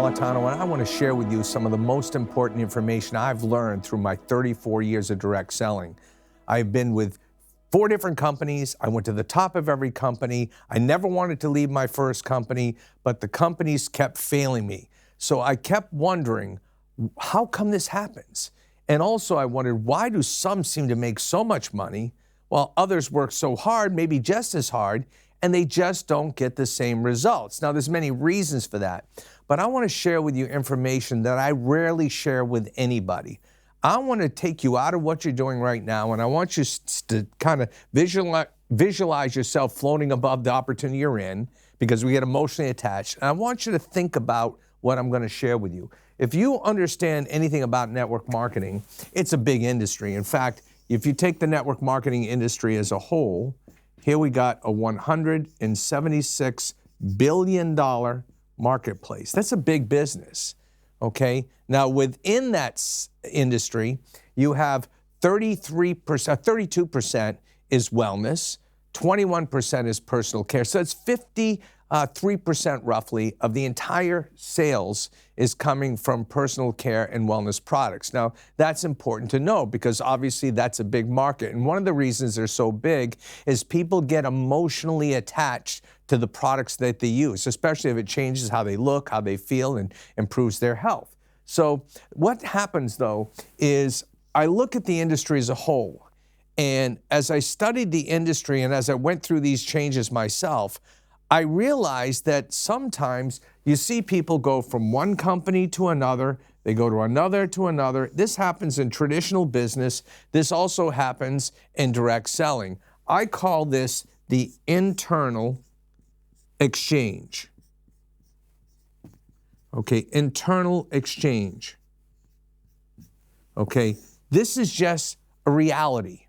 Napolitano, and I want to share with you some of the most important information I've learned through my 34 years of direct selling. I've been with 4 different companies. I went to the top of every company. I never wanted to leave my first company, but the companies kept failing me. So I kept wondering, how come this happens? And also I wondered, why do some seem to make so much money while others work so hard, maybe just as hard, and they just don't get the same results? Now, there's many reasons for that, but I want to share with you information that I rarely share with anybody. I want to take you out of what you're doing right now, and I want you to kind of visualize yourself floating above the opportunity you're in, because we get emotionally attached. And I want you to think about what I'm going to share with you. If you understand anything about network marketing, it's a big industry. In fact, if you take the network marketing industry as a whole, here we got a $176 billion marketplace. That's a big business, okay? Now, within that industry, you have 32% is wellness, 21% is personal care. So it's 53% roughly of the entire sales is coming from personal care and wellness products. Now, that's important to know because obviously that's a big market. And one of the reasons they're so big is people get emotionally attached to the products that they use, especially if it changes how they look, how they feel, and improves their health. So what happens though is I look at the industry as a whole. And as I studied the industry and as I went through these changes myself, I realized that sometimes you see people go from one company to another, they go to another to another. This happens in traditional business. This also happens in direct selling. I call this the internal exchange. Okay, internal exchange. Okay, this is just a reality.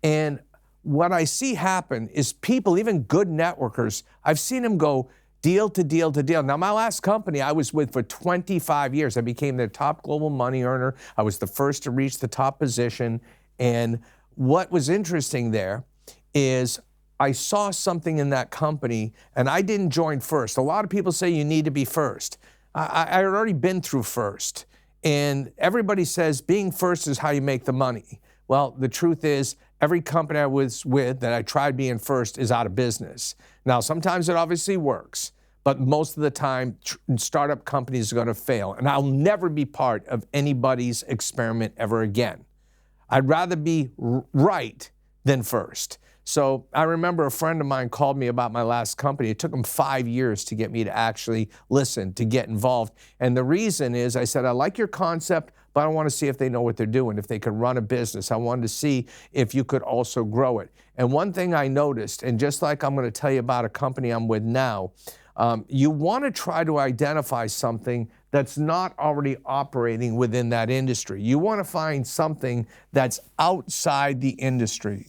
And what I see happen is people, even good networkers, I've seen them go deal to deal to deal. Now, my last company I was with for 25 years. I became their top global money earner. I was the first to reach the top position. And what was interesting there is I saw something in that company, and I didn't join first. A lot of people say you need to be first. I had already been through first. And everybody says being first is how you make the money. Well, the truth is, every company I was with that I tried being first is out of business. Now, sometimes it obviously works, but most of the time, startup companies are going to fail. And I'll never be part of anybody's experiment ever again. I'd rather be right than first. So I remember a friend of mine called me about my last company. It took him 5 years to get me to actually listen, to get involved. And the reason is I said, I like your concept, but I want to see if they know what they're doing, if they can run a business. I wanted to see if you could also grow it. And one thing I noticed, and just like I'm going to tell you about a company I'm with now, you want to try to identify something that's not already operating within that industry. You want to find something that's outside the industry,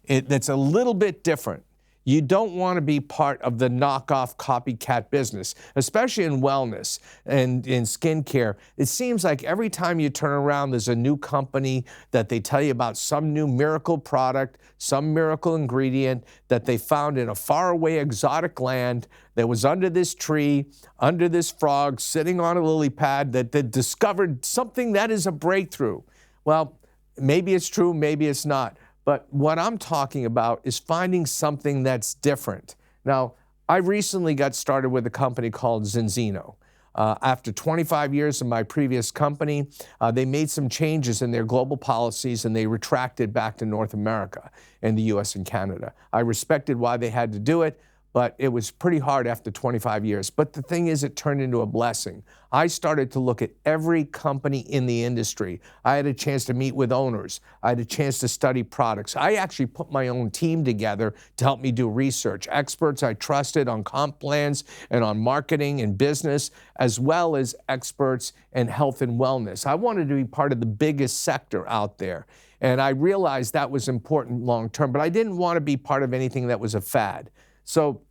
that's a little bit different. You don't want to be part of the knockoff copycat business, especially in wellness and in skincare. It seems like every time you turn around, there's a new company that they tell you about some new miracle product, some miracle ingredient that they found in a faraway exotic land that was under this tree, under this frog, sitting on a lily pad that discovered something that is a breakthrough. Well, maybe it's true, maybe it's not. But what I'm talking about is finding something that's different. Now, I recently got started with a company called Zinzino. After 25 years in my previous company, they made some changes in their global policies and they retracted back to North America and the US and Canada. I respected why they had to do it, but it was pretty hard after 25 years. But the thing is, it turned into a blessing. I started to look at every company in the industry. I had a chance to meet with owners. I had a chance to study products. I actually put my own team together to help me do research. Experts I trusted on comp plans and on marketing and business, as well as experts in health and wellness. I wanted to be part of the biggest sector out there. And I realized that was important long term, but I didn't want to be part of anything that was a fad. So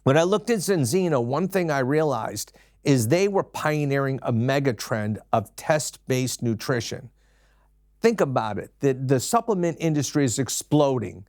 when I looked at Zinzino, one thing I realized is they were pioneering a mega trend of test-based nutrition. Think about it. The supplement industry is exploding.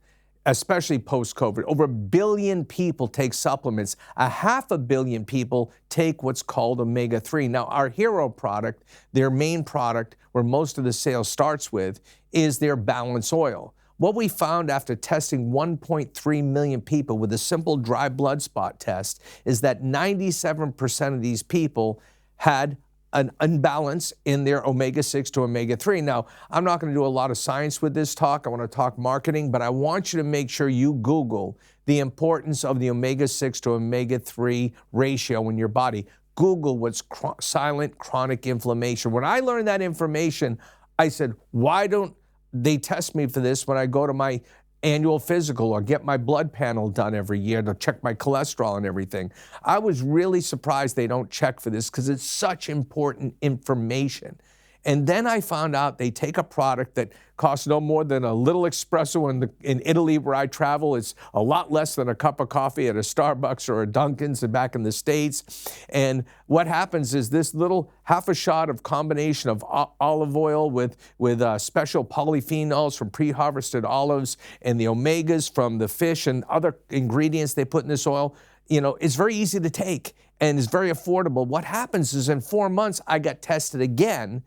especially post-COVID. Over 1 billion people take supplements. 500 million people take what's called omega-3. Now, our hero product, their main product, where most of the sales starts with, is their Balance Oil. What we found after testing 1.3 million people with a simple dry blood spot test is that 97% of these people had an imbalance in their omega-6 to omega-3. Now, I'm not going to do a lot of science with this talk. I want to talk marketing, but I want you to make sure you Google the importance of the omega-6 to omega-3 ratio in your body. Google what's silent chronic inflammation. When I learned that information, I said, why don't they test me for this when I go to my annual physical or get my blood panel done every year to check my cholesterol and everything? I was really surprised they don't check for this because it's such important information. And then I found out they take a product that costs no more than a little espresso in Italy where I travel. It's a lot less than a cup of coffee at a Starbucks or a Dunkin's back in the States. And what happens is this little half a shot of combination of olive oil with special polyphenols from pre-harvested olives and the omegas from the fish and other ingredients they put in this oil, it's very easy to take and it's very affordable. What happens is in 4 months, I got tested again.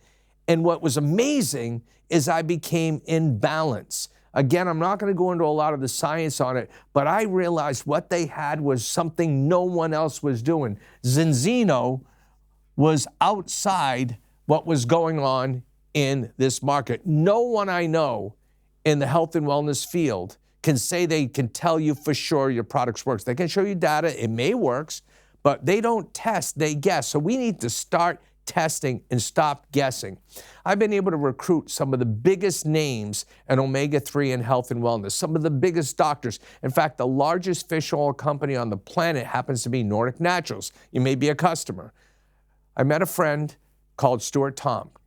And what was amazing is I became in balance. Again, I'm not going to go into a lot of the science on it, but I realized what they had was something no one else was doing. Zinzino was outside what was going on in this market. No one I know in the health and wellness field can say they can tell you for sure your product works. They can show you data, it may works, but they don't test, they guess. So we need to start testing and stop guessing. I've been able to recruit some of the biggest names in omega-3 and health and wellness, some of the biggest doctors. In fact, the largest fish oil company on the planet happens to be Nordic Naturals. You may be a customer. I met a friend called Stuart Tomk.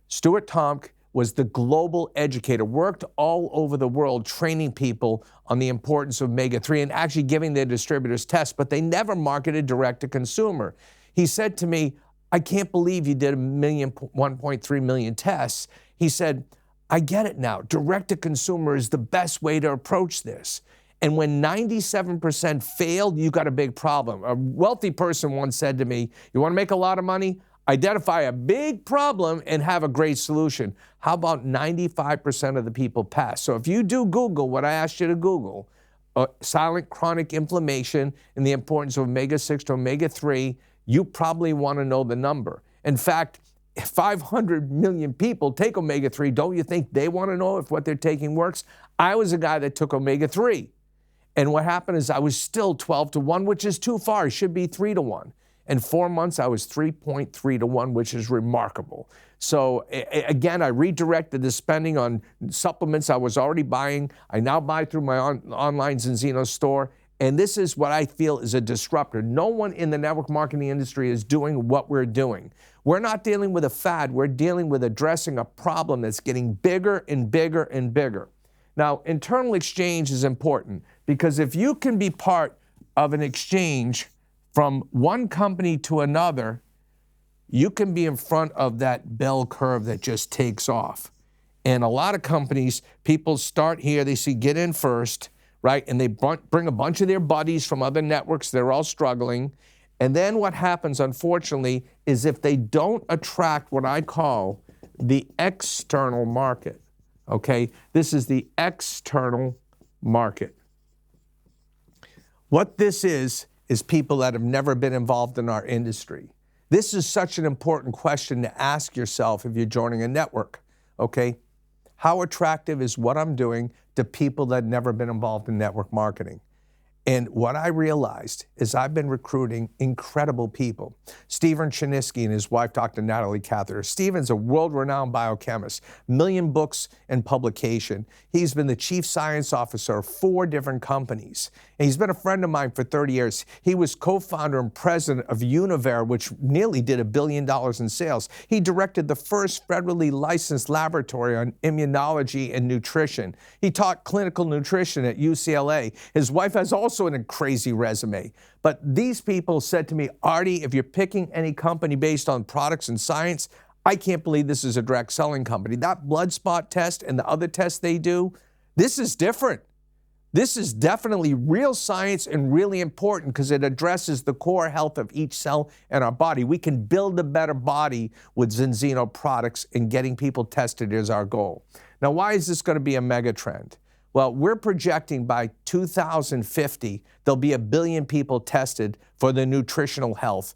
Stuart Tomk was the global educator, worked all over the world training people on the importance of omega-3 and actually giving their distributors tests, but they never marketed direct to consumer. He said to me, I can't believe you did 1.3 million tests. He said, I get it now. Direct to consumer is the best way to approach this. And when 97% failed, you got a big problem. A wealthy person once said to me, you want to make a lot of money? Identify a big problem and have a great solution. How about 95% of the people pass? So if you do Google what I asked you to Google, silent chronic inflammation and the importance of omega-6 to omega-3, you probably want to know the number. In fact, 500 million people take omega-3. Don't you think they want to know if what they're taking works? I was a guy that took omega-3. And what happened is I was still 12 to 1, which is too far. It should be 3 to 1. In 4 months, I was 3.3 to 1, which is remarkable. So again, I redirected the spending on supplements I was already buying. I now buy through my online Zinzino store. And this is what I feel is a disruptor. No one in the network marketing industry is doing what we're doing. We're not dealing with a fad. We're dealing with addressing a problem that's getting bigger and bigger and bigger. Now, internal exchange is important because if you can be part of an exchange from one company to another, you can be in front of that bell curve that just takes off. And a lot of companies, people start here, they see get in first, right? And they bring a bunch of their buddies from other networks. They're all struggling. And then what happens, unfortunately, is if they don't attract what I call the external market, okay? This is the external market. What this is people that have never been involved in our industry. This is such an important question to ask yourself if you're joining a network, okay? How attractive is what I'm doing to people that have never been involved in network marketing? And what I realized is I've been recruiting incredible people. Stephen Chiniski and his wife, Dr. Natalie Cather. Stephen's a world-renowned biochemist, 1 million books and publication. He's been the chief science officer of 4 different companies. And he's been a friend of mine for 30 years. He was co-founder and president of Univer, which nearly did $1 billion in sales. He directed the first federally licensed laboratory on immunology and nutrition. He taught clinical nutrition at UCLA. His wife has also a crazy resume. But these people said to me, Artie, if you're picking any company based on products and science, I can't believe this is a direct selling company. That blood spot test and the other tests they do, this is different. This is definitely real science and really important because it addresses the core health of each cell in our body. We can build a better body with Zinzino products, and getting people tested is our goal. Now, why is this going to be a mega trend? Well, we're projecting by 2050, there'll be 1 billion people tested for their nutritional health.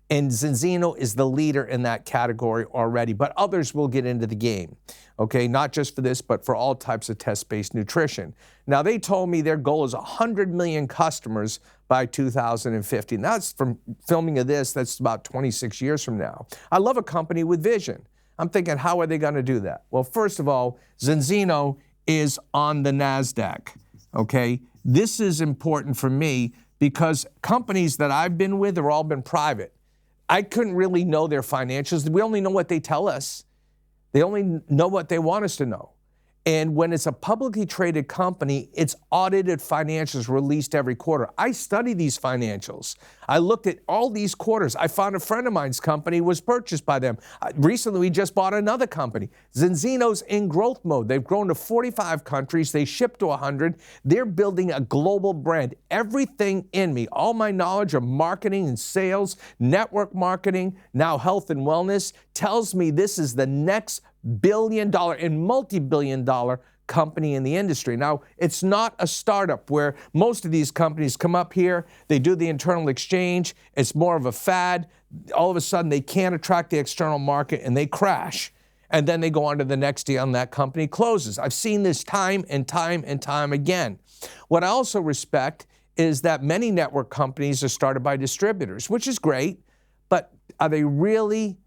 And Zinzino is the leader in that category already, but others will get into the game, okay? Not just for this, but for all types of test-based nutrition. Now, they told me their goal is 100 million customers by 2050. Now, that's from filming of this, that's about 26 years from now. I love a company with vision. I'm thinking, how are they going to do that? Well, first of all, Zinzino is on the NASDAQ, okay? This is important for me because companies that I've been with have all been private. I couldn't really know their financials. We only know what they tell us. They only know what they want us to know. And when it's a publicly traded company, it's audited financials released every quarter. I study these financials. I looked at all these quarters. I found a friend of mine's company was purchased by them. Recently, we just bought another company. Zinzino's in growth mode. They've grown to 45 countries. They ship to 100. They're building a global brand. Everything in me, all my knowledge of marketing and sales, network marketing, now health and wellness, tells me this is the next billion-dollar and multi-billion-dollar company in the industry. Now, it's not a startup where most of these companies come up here, they do the internal exchange, it's more of a fad. All of a sudden, they can't attract the external market and they crash. And then they go on to the next deal and that company closes. I've seen this time and time and time again. What I also respect is that many network companies are started by distributors, which is great, but are they really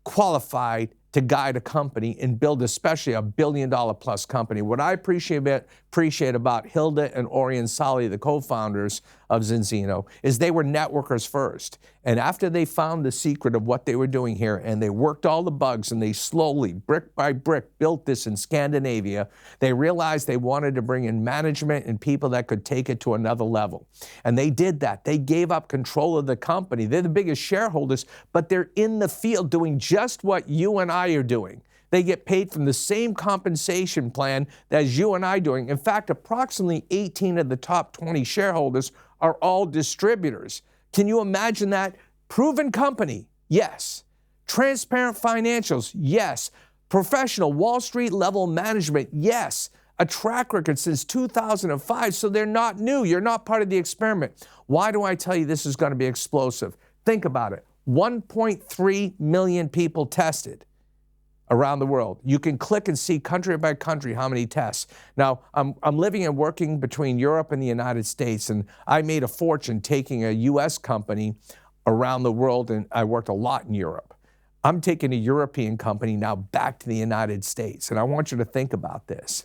qualified to guide a company and build especially a billion-dollar plus company? What I appreciate about Hilda and Orion Sali, the co-founders of Zinzino, is they were networkers first. And after they found the secret of what they were doing here and they worked all the bugs and they slowly, brick by brick, built this in Scandinavia, they realized they wanted to bring in management and people that could take it to another level. And they did that. They gave up control of the company. They're the biggest shareholders, but they're in the field doing just what you and I are doing. They get paid from the same compensation plan as you and I doing. In fact, approximately 18 of the top 20 shareholders are all distributors. Can you imagine that? Proven company, yes. Transparent financials, yes. Professional Wall Street level management, yes. A track record since 2005, so they're not new. You're not part of the experiment. Why do I tell you this is going to be explosive? Think about it. 1.3 million people tested around the world. You can click and see country by country how many tests. Now, I'm living and working between Europe and the United States, and I made a fortune taking a U.S. company around the world, and I worked a lot in Europe. I'm taking a European company now back to the United States, and I want you to think about this,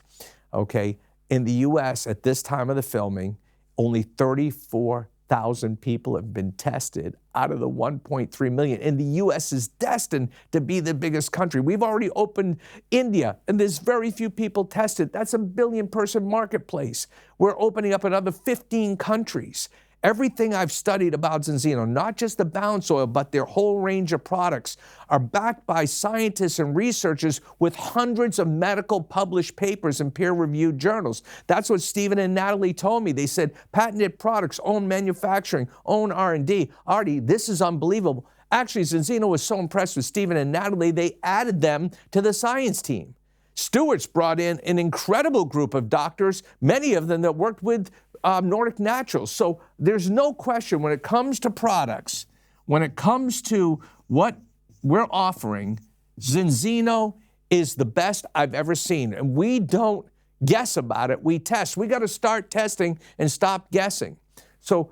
okay? In the U.S., at this time of the filming, only 34,000 people have been tested out of the 1.3 million. And the U.S. is destined to be the biggest country. We've already opened India, and there's very few people tested. That's a billion-person marketplace. We're opening up another 15 countries. Everything I've studied about Zinzino, not just the balance oil, but their whole range of products, are backed by scientists and researchers with hundreds of medical published papers in peer-reviewed journals. That's what Stephen and Natalie told me. They said, patented products, own manufacturing, own R&D. Artie, this is unbelievable. Actually, Zinzino was so impressed with Stephen and Natalie, they added them to the science team. Stewart's brought in an incredible group of doctors, many of them that worked with Nordic Naturals. So there's no question when it comes to products, when it comes to what we're offering, Zinzino is the best I've ever seen. And we don't guess about it, we test. We got to start testing and stop guessing. So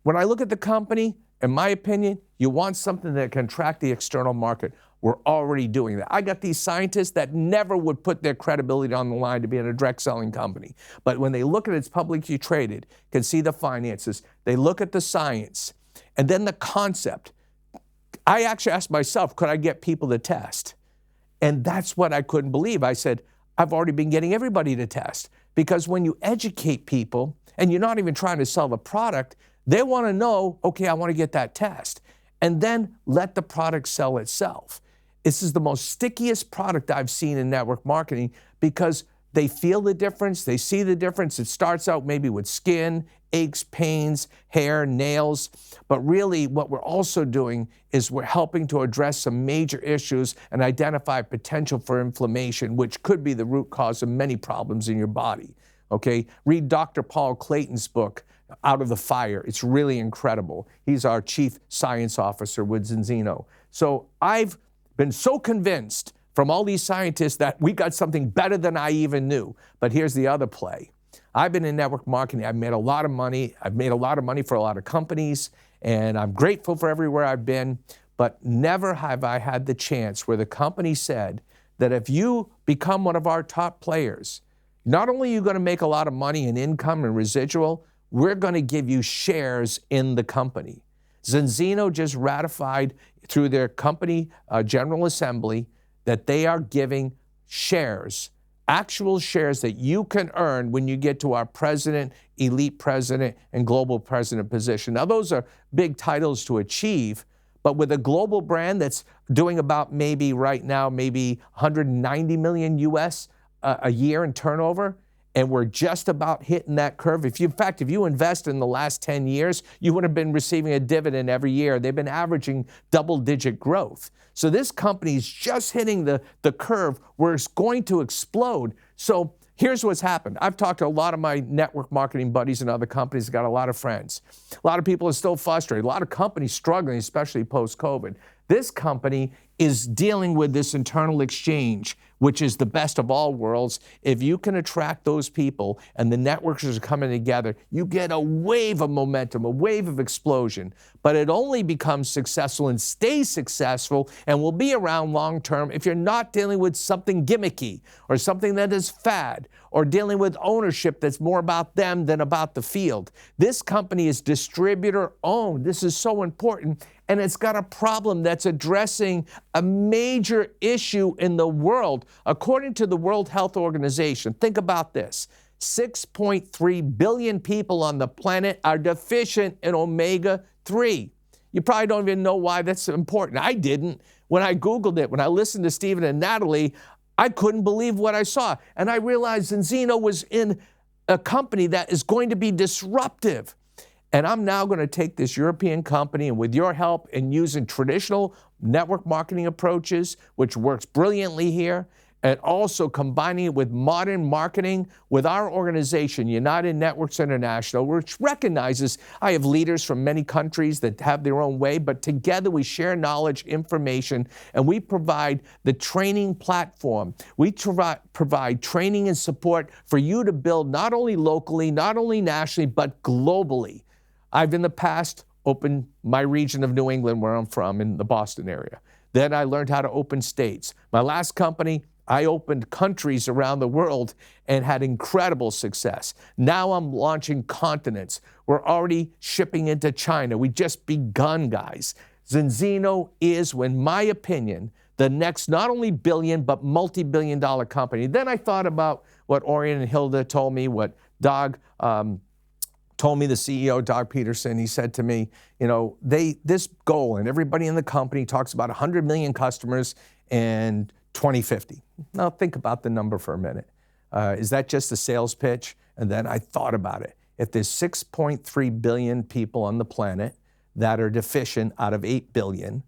when I look at the company, in my opinion, you want something that can attract the external market. We're already doing that. I got these scientists that never would put their credibility on the line to be in a direct selling company. But when they look at it's publicly traded, can see the finances, they look at the science, and then the concept. I actually asked myself, could I get people to test? And that's what I couldn't believe. I said, I've already been getting everybody to test. Because when you educate people, and you're not even trying to sell the product, they want to know, okay, I want to get that test. And then let the product sell itself. This is the most stickiest product I've seen in network marketing because they feel the difference, they see the difference. It starts out maybe with skin, aches, pains, hair, nails, but really what we're also doing is we're helping to address some major issues and identify potential for inflammation, which could be the root cause of many problems in your body, okay? Read Dr. Paul Clayton's book, Out of the Fire. It's really incredible. He's our chief science officer with Zinzino. So I've been so convinced from all these scientists that we got something better than I even knew. But here's the other play. I've been in network marketing. I've made a lot of money. I've made a lot of money for a lot of companies, and I'm grateful for everywhere I've been. But never have I had the chance where the company said that if you become one of our top players, not only are you going to make a lot of money in income and residual, we're going to give you shares in the company. Zinzino just ratified through their company General Assembly that they are giving shares, actual shares that you can earn when you get to our president, elite president, and global president position. Now, those are big titles to achieve, but with a global brand that's doing about maybe right now, maybe 190 million US a year in turnover, and we're just about hitting that curve. In fact, if you invest in the last 10 years, you would have been receiving a dividend every year. They've been averaging double-digit growth. So this company's just hitting the curve where it's going to explode. So here's what's happened. I've talked to a lot of my network marketing buddies and other companies, got a lot of friends. A lot of people are still frustrated. A lot of companies struggling, especially post-COVID. This company is dealing with this internal exchange, which is the best of all worlds. If you can attract those people and the networks are coming together, you get a wave of momentum, a wave of explosion. But it only becomes successful and stays successful and will be around long term if you're not dealing with something gimmicky or something that is fad or dealing with ownership that's more about them than about the field. This company is distributor owned. This is so important. And it's got a problem that's addressing a major issue in the world. According to the World Health Organization, think about this. 6.3 billion people on the planet are deficient in omega-3. You probably don't even know why that's important. I didn't. When I Googled it, when I listened to Stephen and Natalie, I couldn't believe what I saw. And I realized Zinzino was in a company that is going to be disruptive. And I'm now going to take this European company and with your help and using traditional network marketing approaches, which works brilliantly here, and also combining it with modern marketing with our organization, United Networks International, which recognizes I have leaders from many countries that have their own way, but together we share knowledge, information, and we provide the training platform. We provide training and support for you to build not only locally, not only nationally, but globally. I've in the past opened my region of New England where I'm from in the Boston area. Then I learned how to open states. My last company, I opened countries around the world and had incredible success. Now I'm launching continents. We're already shipping into China. We just begun, guys. Zinzino is, in my opinion, the next not only billion, but multi-billion-dollar company. Then I thought about what Orion and Hilda told me, what Doug told me, the CEO, Doug Peterson. He said to me, you know, this goal, and everybody in the company talks about 100 million customers in 2050. Now think about the number for a minute. Is that just a sales pitch? And then I thought about it. If there's 6.3 billion people on the planet that are deficient out of 8 billion,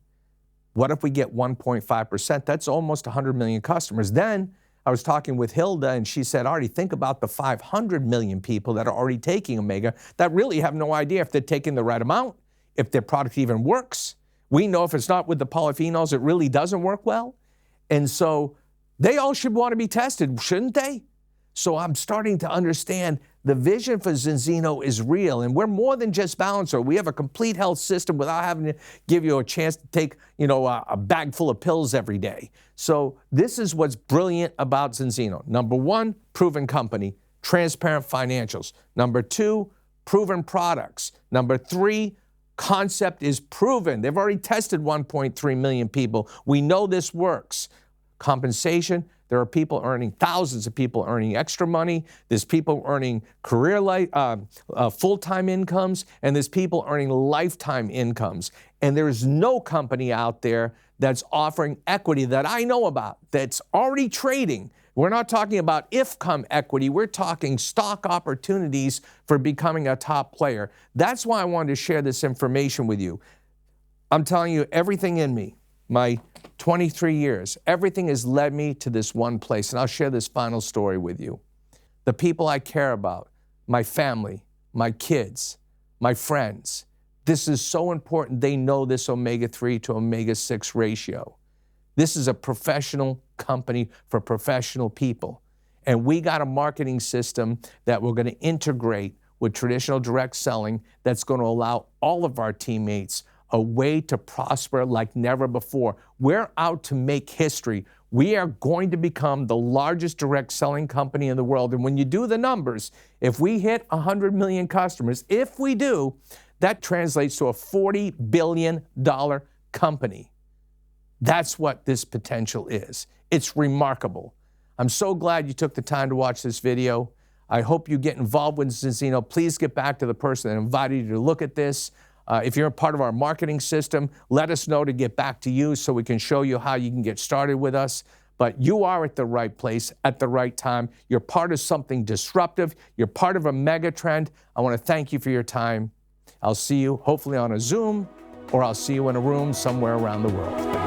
what if we get 1.5%? That's almost 100 million customers. Then I was talking with Hilda, and she said, Artie, think about the 500 million people that are already taking Omega that really have no idea if they're taking the right amount, if their product even works. We know if it's not with the polyphenols, it really doesn't work well. And so they all should want to be tested, shouldn't they? So I'm starting to understand the vision for Zinzino is real, and we're more than just Balancer. We have a complete health system without having to give you a chance to take, you know, a bag full of pills every day. So this is what's brilliant about Zinzino. Number one, proven company, transparent financials. Number two, proven products. Number three, concept is proven. They've already tested 1.3 million people. We know this works. Compensation, there are people earning, thousands of people earning extra money. There's people earning full-time incomes, and there's people earning lifetime incomes. And there's no company out there that's offering equity that I know about that's already trading We're not talking about if-come equity. We're talking stock opportunities for becoming a top player. That's why I wanted to share this information with you. I'm telling you, everything in me, my 23 years, everything has led me to this one place. And I'll share this final story with you. The people I care about, my family, my kids, my friends. This is so important. They know this omega-3 to omega-6 ratio. This is a professional company for professional people. And we got a marketing system that we're going to integrate with traditional direct selling that's going to allow all of our teammates a way to prosper like never before. We're out to make history. We are going to become the largest direct selling company in the world. And when you do the numbers, if we hit 100 million customers, if we do, that translates to a $40 billion company. That's what this potential is. It's remarkable. I'm so glad you took the time to watch this video. I hope you get involved with Zinzino. Please get back to the person that invited you to look at this. If you're a part of our marketing system, let us know to get back to you so we can show you how you can get started with us. But you are at the right place at the right time. You're part of something disruptive. You're part of a mega trend. I want to thank you for your time. I'll see you hopefully on a Zoom, or I'll see you in a room somewhere around the world.